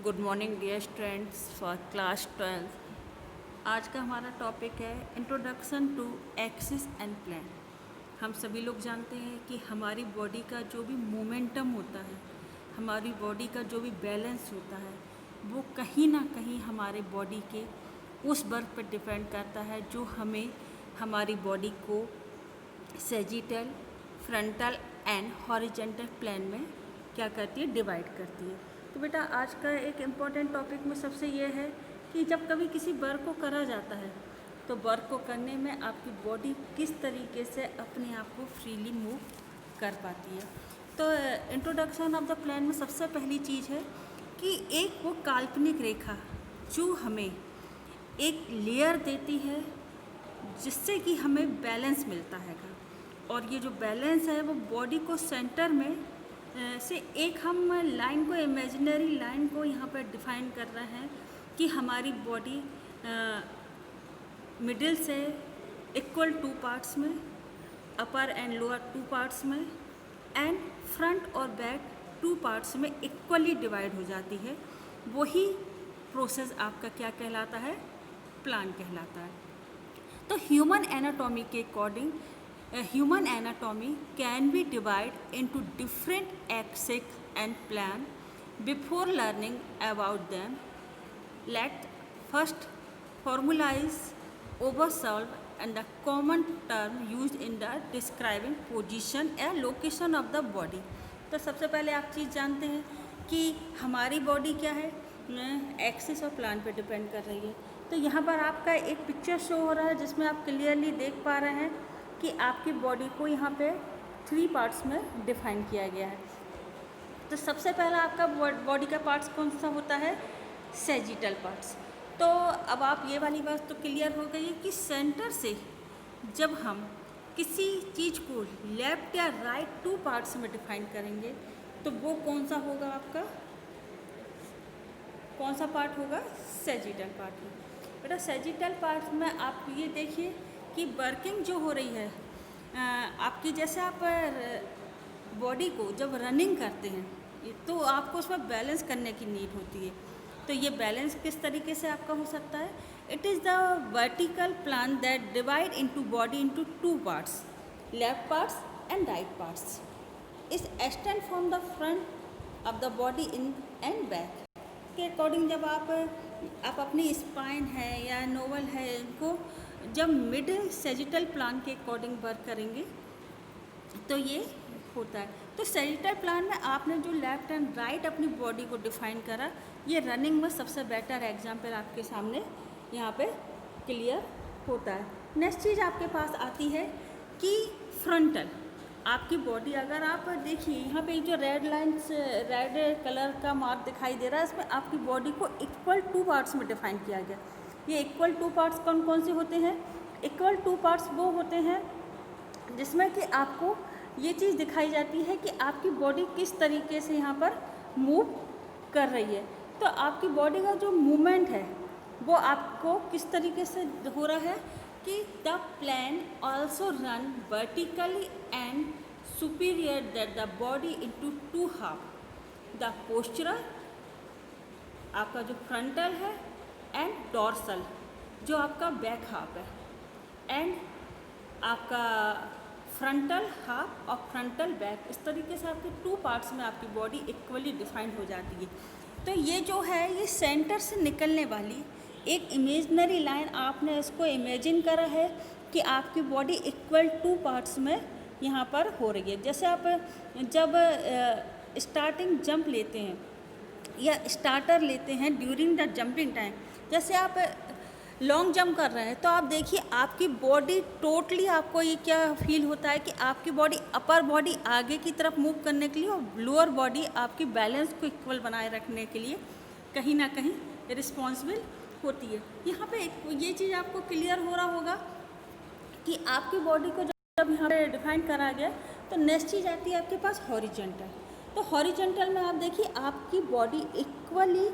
Good morning dear students for class 12। आज का हमारा टॉपिक है introduction to axis and plane. हम सभी लोग जानते हैं कि हमारी बॉडी का जो भी मोमेंटम होता है, हमारी बॉडी का जो भी बैलेंस होता है, वो कहीं ना कहीं हमारे बॉडी के उस वर्क पर डिपेंड करता है जो हमें हमारी बॉडी को sagittal, frontal and horizontal plane में क्या करती है, डिवाइड करती है। तो बेटा आज का एक इम्पॉर्टेंट टॉपिक में सबसे ये है कि जब कभी किसी वर्क को करा जाता है तो वर्क को करने में आपकी बॉडी किस तरीके से अपने आप को फ्रीली मूव कर पाती है। तो इंट्रोडक्शन ऑफ द प्लान में सबसे पहली चीज़ है कि एक वो काल्पनिक रेखा जो हमें एक लेयर देती है जिससे कि हमें बैलेंस मिलता है। और ये जो बैलेंस है वो बॉडी को सेंटर में से एक हम लाइन को, इमेजिनरी लाइन को यहाँ पर डिफाइन कर रहे हैं कि हमारी बॉडी मिडिल से इक्वल 2 पार्ट्स में, अपर एंड लोअर 2 पार्ट्स में एंड फ्रंट और बैक 2 पार्ट्स में इक्वली डिवाइड हो जाती है। वही प्रोसेस आपका क्या कहलाता है, प्लान कहलाता है। तो ह्यूमन एनाटॉमी के according human anatomy can be divided into different axis and plan. Before learning about them, let first formalize oversolve and the common term used in the describing position and location of the body. तो सबसे पहले आप चीज़ जानते हैं कि हमारी body क्या है, एक्सिस और प्लान पे डिपेंड कर रही है। तो यहाँ पर आपका एक पिक्चर शो हो रहा है जिसमें आप क्लियरली देख पा रहे हैं कि आपकी बॉडी को यहाँ पे 3 पार्ट्स में डिफाइन किया गया है। तो सबसे पहला आपका बॉडी का पार्ट्स कौन सा होता है, सेजिटल पार्ट्स। तो अब आप ये वाली बात तो क्लियर हो गई कि सेंटर से जब हम किसी चीज़ को लेफ्ट या राइट 2 पार्ट्स में डिफाइन करेंगे तो वो कौन सा होगा, आपका कौन सा पार्ट होगा, सेजिटल पार्ट होगा। बेटा सेजिटल पार्ट में आप ये देखिए कि वर्किंग जो हो रही है आपकी, जैसे आप बॉडी को जब रनिंग करते हैं तो आपको उसमें बैलेंस करने की नीड होती है। तो ये बैलेंस किस तरीके से आपका हो सकता है, it is the vertical plan that divide into body into 2 parts, left parts and right parts is extend from the front of the body in and back के अकॉर्डिंग। जब आप अपनी स्पाइन है या नोवल है, इनको जब मिडिल सेजिटल प्लान के अकॉर्डिंग वर्क करेंगे तो ये होता है। तो सेजिटल प्लान में आपने जो लेफ्ट एंड राइट अपनी बॉडी को डिफाइन करा, ये रनिंग में सबसे बेटर एग्जाम्पल आपके सामने यहाँ पे क्लियर होता है। नेक्स्ट चीज़ आपके पास आती है कि फ्रंटल आपकी बॉडी, अगर आप देखिए यहाँ पे जो रेड लाइन्स, रेड कलर का मार्क दिखाई दे रहा है, इसमें आपकी बॉडी को इक्वल 2 पार्ट्स में डिफाइन किया गया। ये इक्वल 2 पार्ट्स कौन कौन से होते हैं, इक्वल 2 पार्ट्स वो होते हैं जिसमें कि आपको ये चीज़ दिखाई जाती है कि आपकी बॉडी किस तरीके से यहाँ पर मूव कर रही है। तो आपकी बॉडी का जो मूवमेंट है वो आपको किस तरीके से हो रहा है कि the plan also run vertically and superior that the body into 2 half. The postural आपका जो फ्रंटल है एंड डॉर्सल जो आपका बैक हाफ है, एंड आपका फ्रंटल हाफ और फ्रंटल बैक, इस तरीके से आपके 2 पार्ट्स में आपकी बॉडी इक्वली डिफाइंड हो जाती है। तो ये जो है, ये सेंटर से निकलने वाली एक इमेजनरी लाइन, आपने इसको इमेजिन करा है कि आपकी बॉडी इक्वल 2 पार्ट्स में यहाँ पर हो रही है। जैसे आप जब स्टार्टिंग जंप लेते हैं या स्टार्टर लेते हैं ड्यूरिंग द जंपिंग टाइम, जैसे आप लॉन्ग जंप कर रहे हैं तो आप देखिए आपकी बॉडी टोटली, आपको ये क्या फील होता है कि आपकी बॉडी, अपर बॉडी आगे की तरफ मूव करने के लिए और लोअर बॉडी आपकी बैलेंस को इक्वल बनाए रखने के लिए कहीं ना कहीं रिस्पॉन्सिबल होती है। यहाँ पे ये चीज़ आपको क्लियर हो रहा होगा कि आपकी बॉडी को जब यहाँ पे डिफाइन करा गया तो नेक्स्ट चीज़ आती है आपके पास हॉरिजॉन्टल। तो हॉरिजॉन्टल में आप देखिए आपकी बॉडी इक्वली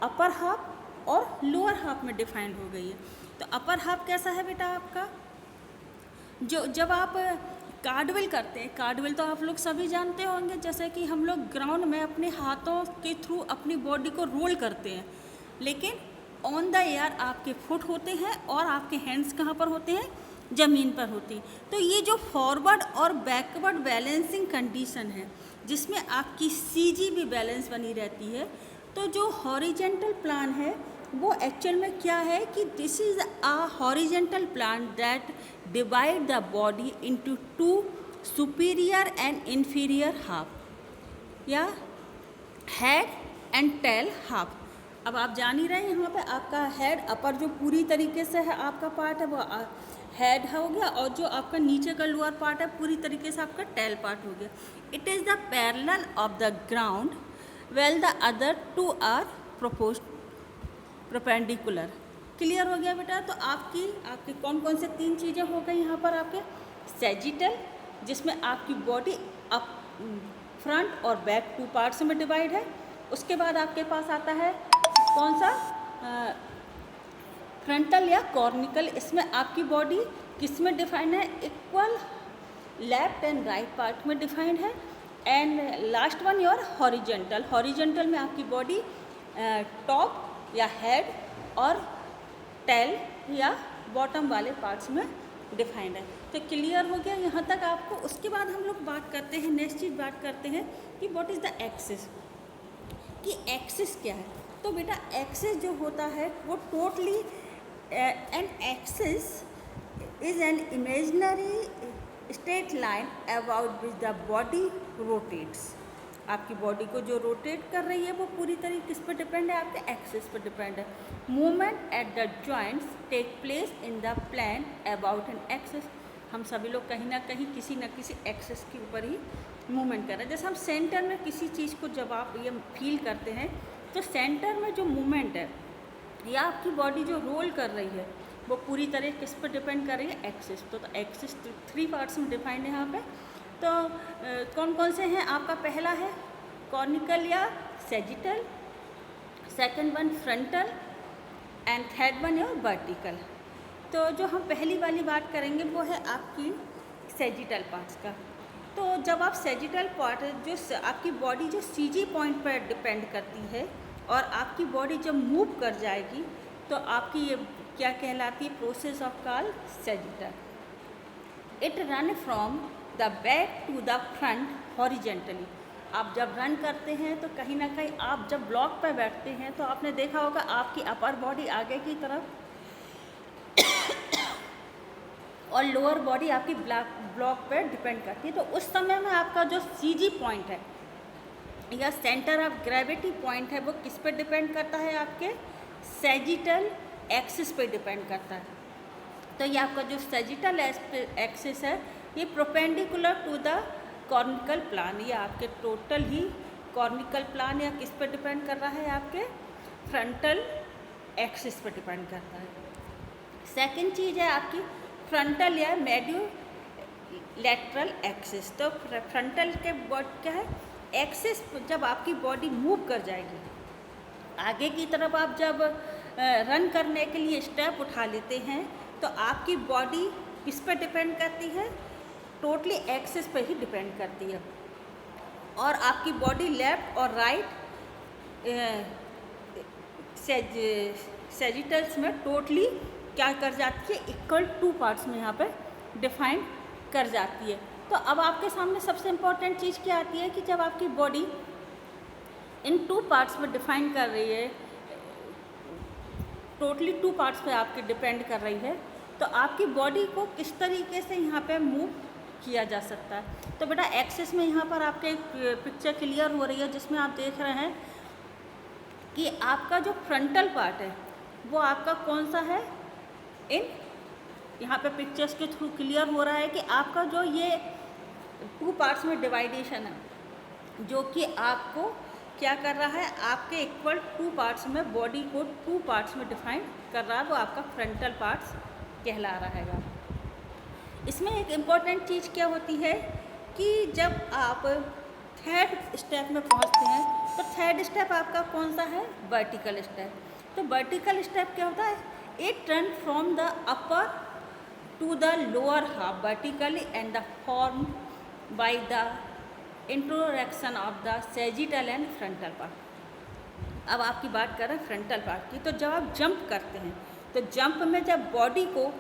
अपर हाफ और लोअर हाफ में डिफाइंड हो गई है। तो अपर हाफ कैसा है बेटा आपका, जो जब आप कार्डविल करते हैं। कार्डविल तो आप लोग सभी जानते होंगे, जैसे कि हम लोग ग्राउंड में अपने हाथों के थ्रू अपनी बॉडी को रोल करते हैं, लेकिन ऑन द एयर आपके फुट होते हैं और आपके हैंड्स कहाँ पर होते हैं, ज़मीन पर होती। तो ये जो फॉरवर्ड और बैकवर्ड बैलेंसिंग कंडीशन है, जिसमें आपकी सीजी भी बैलेंस बनी रहती है। तो जो हॉरिजेंटल प्लान है वो एक्चुअल में क्या है कि this is a horizontal plan that divide the body into two superior and inferior half या हेड एंड टेल हाफ। अब आप जान ही रहे हैं, यहाँ पे आपका हेड अपर जो पूरी तरीके से है आपका पार्ट है वो हेड हो गया, और जो आपका नीचे का लोअर पार्ट है पूरी तरीके से आपका टेल पार्ट हो गया। It is the parallel of the ground well the other two are perpendicular. Clear हो गया बेटा? तो आपकी कौन कौन से 3 चीज़ें हो गई यहाँ पर आपके सैजिटल, जिसमें आपकी बॉडी अप फ्रंट और बैक 2 पार्ट्स में डिवाइड है। उसके बाद आपके पास आता है कौन सा, फ्रंटल या कॉर्निकल। इसमें आपकी बॉडी किस में डिफाइंड है, equal left and right part में डिफाइंड है। And last one your horizontal. Horizontal में आपकी बॉडी टॉप या हेड और टेल या बॉटम वाले पार्ट्स में डिफाइंड है। तो क्लियर हो गया यहाँ तक आपको। उसके बाद हम लोग बात करते हैं, नेक्स्ट चीज़ बात करते हैं कि व्हाट इज़ द एक्सिस, कि एक्सिस क्या है। तो बेटा एक्सिस जो होता है वो totally an axis is an imaginary straight line about which the body rotates. आपकी बॉडी को जो रोटेट कर रही है वो पूरी तरीके किस पर डिपेंड है, आपके एक्सिस पर डिपेंड है। Movement at the joints take place in the plane about an axis. हम सभी लोग कहीं ना कहीं किसी न किसी एक्सिस के ऊपर ही मूवमेंट कर रहे हैं। जैसे हम सेंटर में किसी चीज़ को जब आप ये फील करते हैं तो सेंटर में जो मूवमेंट है या आपकी बॉडी जो रोल कर रही है वो पूरी तरह किस पर डिपेंड कर रही है, एक्सिस। तो एक्सिस 3 पार्ट्स में डिफाइंड है यहाँ पे। तो कौन कौन से हैं, आपका पहला है कॉर्निकल या sagittal, second one frontal and third one है वर्टिकल। तो जो हम पहली वाली बात करेंगे वो है आपकी सैजिटल पार्ट्स का। तो जब आप सैजिटल पार्ट जो आपकी बॉडी जो सीजी पॉइंट पर डिपेंड करती है और आपकी बॉडी जब मूव कर जाएगी तो आपकी ये क्या कहलाती है, process of call sagittal. It run from the back to the front horizontally. आप जब रन करते हैं तो कहीं ना कहीं आप जब ब्लॉक पर बैठते हैं तो आपने देखा होगा आपकी अपर बॉडी आगे की तरफ और लोअर बॉडी आपकी ब्लॉक पर डिपेंड करती है। तो उस समय में आपका जो सीजी पॉइंट है या सेंटर ऑफ ग्रेविटी पॉइंट है वो किस पे डिपेंड करता है, आपके सैजिटल एक्सिस पे डिपेंड करता है। तो ये आपका जो सैजिटल एक्सिस है ये प्रोपेंडिकुलर टू द कॉर्निकल प्लान, ये आपके टोटल ही कॉर्निकल प्लान या किस पे डिपेंड कर रहा है, आपके फ्रंटल एक्सिस पे डिपेंड करता है। सेकंड चीज़ है आपकी फ्रंटल या लेटरल एक्सिस। तो फ्रंटल के वर्ड क्या है, एक्सिस जब आपकी बॉडी मूव कर जाएगी आगे की तरफ, आप जब रन करने के लिए स्टेप उठा लेते हैं तो आपकी बॉडी किस पे डिपेंड करती है, टोटली एक्सिस पे ही डिपेंड करती है। और आपकी बॉडी लेफ्ट और राइट सैजिटल्स में टोटली क्या कर जाती है, इक्वल 2 पार्ट्स में यहाँ पे डिफाइन कर जाती है। तो अब आपके सामने सबसे इम्पोर्टेंट चीज़ क्या आती है कि जब आपकी बॉडी इन 2 पार्ट्स में डिफाइन कर रही है, टोटली 2 पार्ट्स पे आपके डिपेंड कर रही है, तो आपकी बॉडी को किस तरीके से यहाँ पे मूव किया जा सकता है। तो बेटा एक्सिस में यहाँ पर आपके पिक्चर क्लियर हो रही है जिसमें आप देख रहे हैं कि आपका जो फ्रंटल पार्ट है वो आपका कौन सा है, इन यहाँ पे पिक्चर्स के थ्रू क्लियर हो रहा है कि आपका जो ये 2 पार्ट्स में डिवाइडेशन है जो कि आपको क्या कर रहा है, आपके इक्वल 2 पार्ट्स में बॉडी को 2 पार्ट्स में डिफाइन कर रहा है, वो आपका फ्रंटल पार्ट्स कहला रहा है। इसमें एक इम्पॉर्टेंट चीज़ क्या होती है कि जब आप थर्ड स्टेप में पहुंचते हैं तो थर्ड स्टेप आपका कौन सा है, वर्टिकल स्टेप। तो वर्टिकल स्टेप क्या होता है, it run from the upper to the lower half vertically and the formed by the interaction of the sagittal and frontal part. अब आपकी बात कर रहे हैं फ्रंटल पार्ट की। तो जब आप जंप करते हैं तो जंप में जब बॉडी को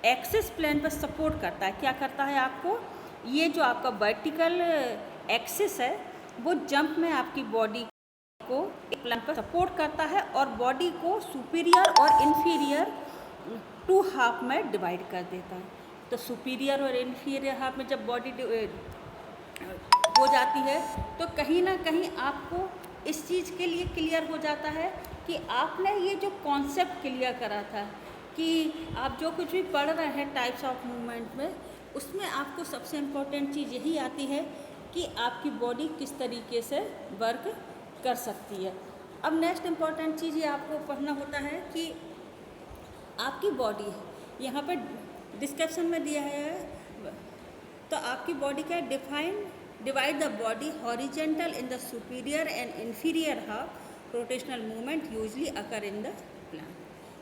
एक्सिस प्लेन पर सपोर्ट करता है, क्या करता है आपको, ये जो आपका वर्टिकल एक्सिस है वो जंप में आपकी बॉडी को एक प्लेन पर सपोर्ट करता है और बॉडी को सुपीरियर और इन्फीरियर टू हाफ में डिवाइड कर देता है। तो सुपीरियर और इन्फीरियर हाफ में जब बॉडी हो जाती है तो कहीं ना कहीं आपको इस चीज़ के लिए क्लियर हो जाता है कि आपने ये जो कॉन्सेप्ट क्लियर करा था कि आप जो कुछ भी पढ़ रहे हैं टाइप्स ऑफ मूवमेंट में, उसमें आपको सबसे इम्पोर्टेंट चीज़ यही आती है कि आपकी बॉडी किस तरीके से वर्क कर सकती है। अब नेक्स्ट इम्पॉर्टेंट चीज़ ये आपको पढ़ना होता है कि आपकी बॉडी यहाँ पर डिस्क्रिप्शन में दिया है, तो आपकी बॉडी का divide the body horizontal in the superior and inferior half rotational movement usually occur in the plan.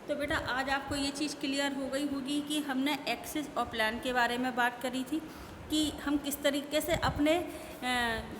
तो बेटा आज आपको ये चीज़ क्लियर हो गई होगी कि हमने एक्सिस और प्लान के बारे में बात करी थी कि हम किस तरीके से अपने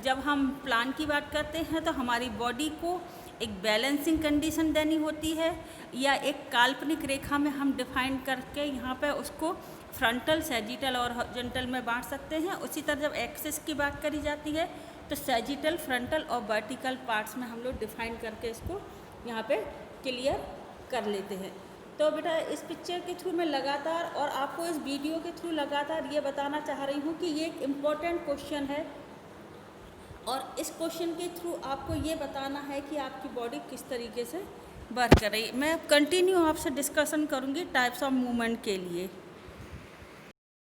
जब हम प्लान की बात करते हैं तो हमारी बॉडी को एक बैलेंसिंग कंडीशन देनी होती है या एक काल्पनिक रेखा में हम डिफाइन करके यहाँ पे उसको फ्रंटल, सैजिटल और हॉरिजॉन्टल में बांट सकते हैं। उसी तरह जब एक्सिस की बात करी जाती है तो सैजिटल, फ्रंटल और वर्टिकल पार्ट्स में हम लोग डिफाइन करके इसको यहाँ पे क्लियर कर लेते हैं। तो बेटा इस पिक्चर के थ्रू मैं लगातार और आपको इस वीडियो के थ्रू लगातार ये बताना चाह रही हूँ कि ये एक इम्पॉर्टेंट क्वेश्चन है और इस क्वेश्चन के थ्रू आपको ये बताना है कि आपकी बॉडी किस तरीके से वर्क कर रही है। मैं अब कंटिन्यू आपसे डिस्कशन करूँगी टाइप्स ऑफ मूवमेंट के लिए।